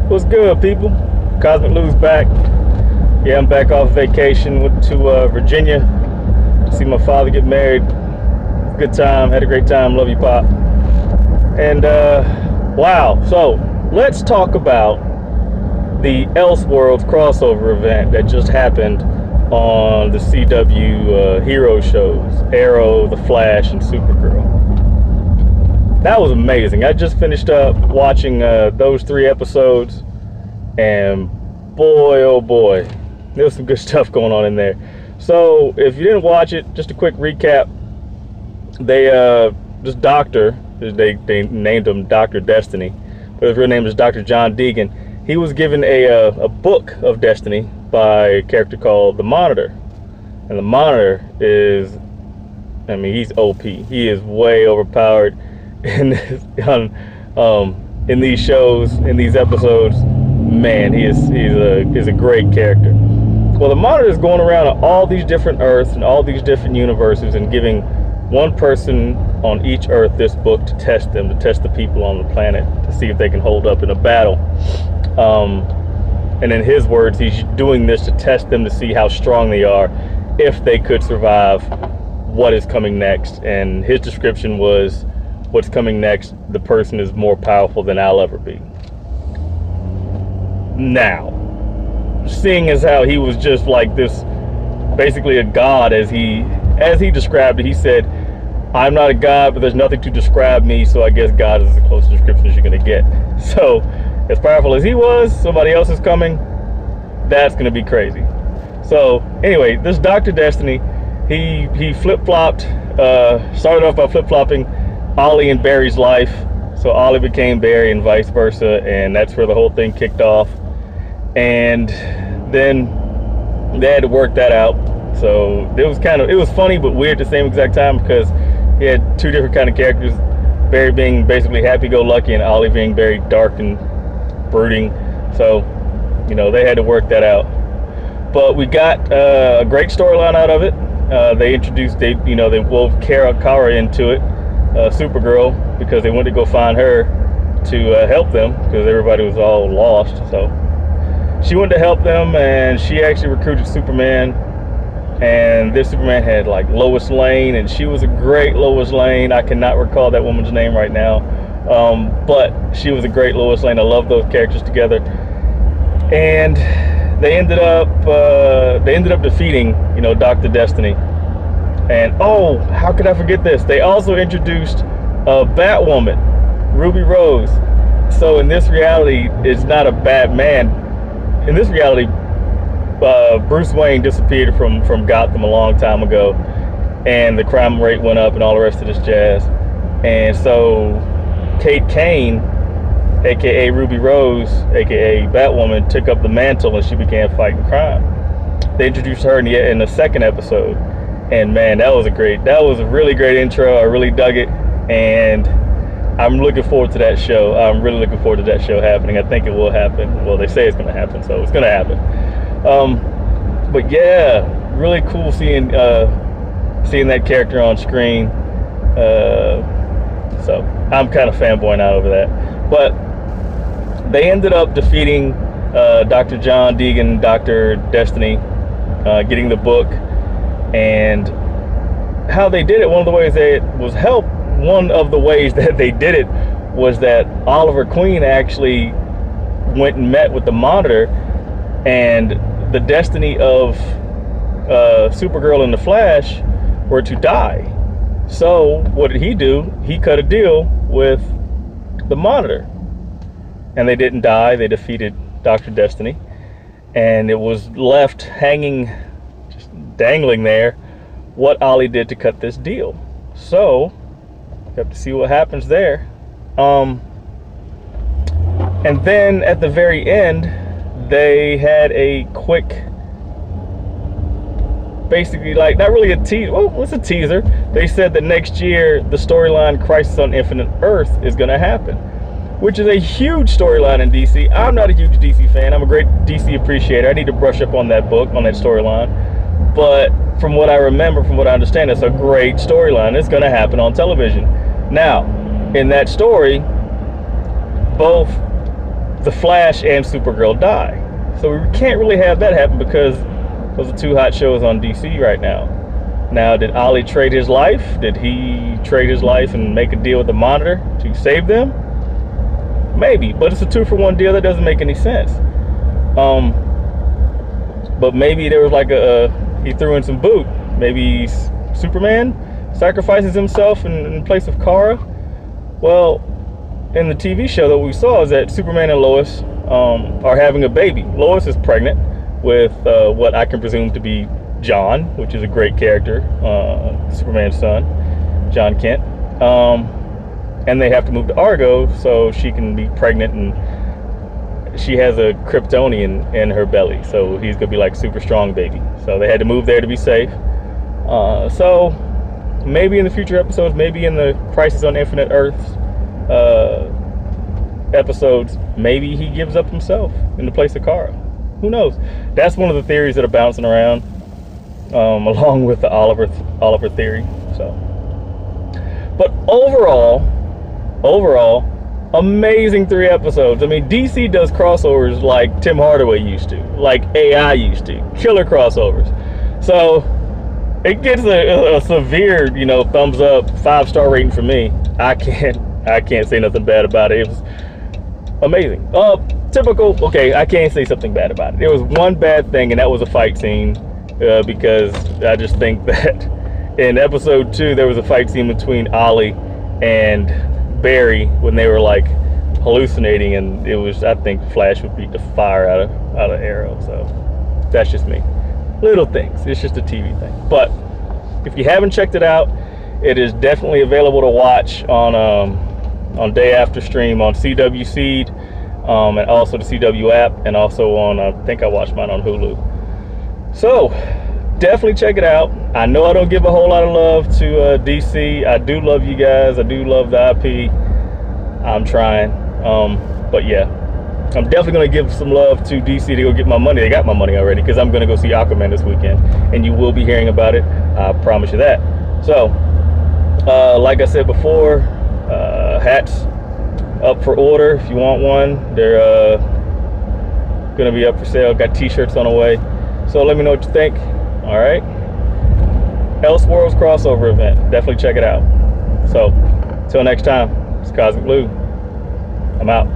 What's good, people? Cosmic Lou's back. Yeah, I'm back off vacation. Went to Virginia to see my father get married. Good time. Had a great time. Love you, Pop. And wow. So let's talk about the Elseworld crossover event that just happened on the CW hero shows, Arrow, The Flash, and Supergirl. That was amazing. I just finished up watching those 3 episodes, and boy, oh boy, there was some good stuff going on in there. So if you didn't watch it, just a quick recap. This doctor, they named him Dr. Destiny, but his real name is Dr. John Deegan. He was given a book of destiny by a character called the Monitor. And the Monitor is, I mean, he's OP. He is way overpowered in these shows, in these episodes. Man, he's a great character. Well, the Monitor is going around on all these different Earths and all these different universes and giving one person on each Earth this book to test them, to test the people on the planet, to see if they can hold up in a battle. And in his words, he's doing this to test them to see how strong they are, if they could survive what is coming next. And his description was, what's coming next, the person is more powerful than I'll ever be. Now, seeing as how he was just like this, basically a god, as he described it, he said, I'm not a god, but there's nothing to describe me, so I guess God is the closest description as you're gonna get. So, as powerful as he was, somebody else is coming, that's gonna be crazy. So, anyway, this Dr. Destiny, he flip-flopped, started off by flip-flopping Ollie and Barry's life. So Ollie became Barry and vice versa, and that's where the whole thing kicked off. And then they had to work that out. So it was funny but weird at the same exact time, because he had 2 different kind of characters, Barry being basically happy-go-lucky and Ollie being very dark and brooding. So, you know, they had to work that out. But we got a great storyline out of it. They wove Kara into it, Supergirl, because they went to go find her to help them, because everybody was all lost. So she went to help them, and she actually recruited Superman. And this Superman had like Lois Lane, and she was a great Lois Lane. I cannot recall that woman's name right now, but she was a great Lois Lane. I love those characters together. And they ended up defeating, Dr. Destiny. And oh, how could I forget this? They also introduced Batwoman, Ruby Rose. So in this reality, it's not a Batman. In this reality, Bruce Wayne disappeared from Gotham a long time ago, and the crime rate went up and all the rest of this jazz. And so Kate Kane, aka Ruby Rose, aka Batwoman, took up the mantle, and she began fighting crime. They introduced her in the 2nd episode, and man, that was a really great intro. I really dug it, and I'm looking forward to that show. I'm really looking forward to that show happening. I think it will happen. Well, they say it's going to happen, so it's going to happen. But yeah, really cool seeing that character on screen. So I'm kind of fanboying out over that. But they ended up defeating Dr. John Deegan, Dr. Destiny, getting the book. And how they did it, one of the ways that they did it was that Oliver Queen actually went and met with the Monitor, and the destiny of Supergirl and the Flash were to die. So what did he do? He cut a deal with the Monitor, and they didn't die. They defeated Dr. Destiny, and it was left hanging, just dangling there, what Ollie did to cut this deal. So you have to see what happens there. And then at the very end, they had a quick, basically, like, not really a teaser. Well, what's a teaser? They said that next year the storyline Crisis on Infinite Earth is going to happen, which is a huge storyline in DC. I'm not a huge DC fan. I'm a great DC appreciator. I need to brush up on that book, on that storyline. But from what I remember, from what I understand, it's a great storyline. It's going to happen on television. Now, in that story, both the Flash and Supergirl die. So we can't really have that happen because those are two hot shows on DC right now. Now, did Ollie trade his life? Did he trade his life and make a deal with the Monitor to save them? Maybe, but it's a 2-for-1 deal that doesn't make any sense. But maybe there was like he threw in some boot. Maybe Superman sacrifices himself in place of Kara. Well, in the TV show that we saw is that Superman and Lois are having a baby. Lois is pregnant with what I can presume to be John, which is a great character, Superman's son, John Kent. And they have to move to Argo so she can be pregnant, and she has a Kryptonian in her belly, so he's gonna be like super strong baby. So they had to move there to be safe. So maybe in the future episodes, maybe in the Crisis on Infinite Earths episodes, maybe he gives up himself in the place of Kara. Who knows? That's one of the theories that are bouncing around, along with the Oliver theory. So, but overall, amazing 3 episodes. I mean, DC does crossovers like Tim Hardaway used to, like AI used to, killer crossovers. So it gets a severe, thumbs up, 5-star rating for me. I can't say nothing bad about it. It was amazing. Typical. Okay, I can't say something bad about it. There was one bad thing, and that was a fight scene, because I just think that in episode 2 there was a fight scene between Ollie and Barry when they were like hallucinating, and it was, I think Flash would beat the fire out of Arrow. So that's just me. Little things. It's just a TV thing. But if you haven't checked it out, it is definitely available to watch on day after stream on CW Seed, and also the CW app, and also on I think I watched mine on Hulu. So definitely check it out. I know I don't give a whole lot of love to DC. I do love you guys. I do love the IP. I'm trying. But yeah, I'm definitely going to give some love to DC to go get my money. They got my money already, because I'm going to go see Aquaman this weekend, and you will be hearing about it. I promise you that. So, like I said before, hats up for order if you want one. They're going to be up for sale. Got t-shirts on the way. So let me know what you think. All right. Elseworld's crossover event. Definitely check it out. So, till next time, it's Cosmic Blue. I'm out.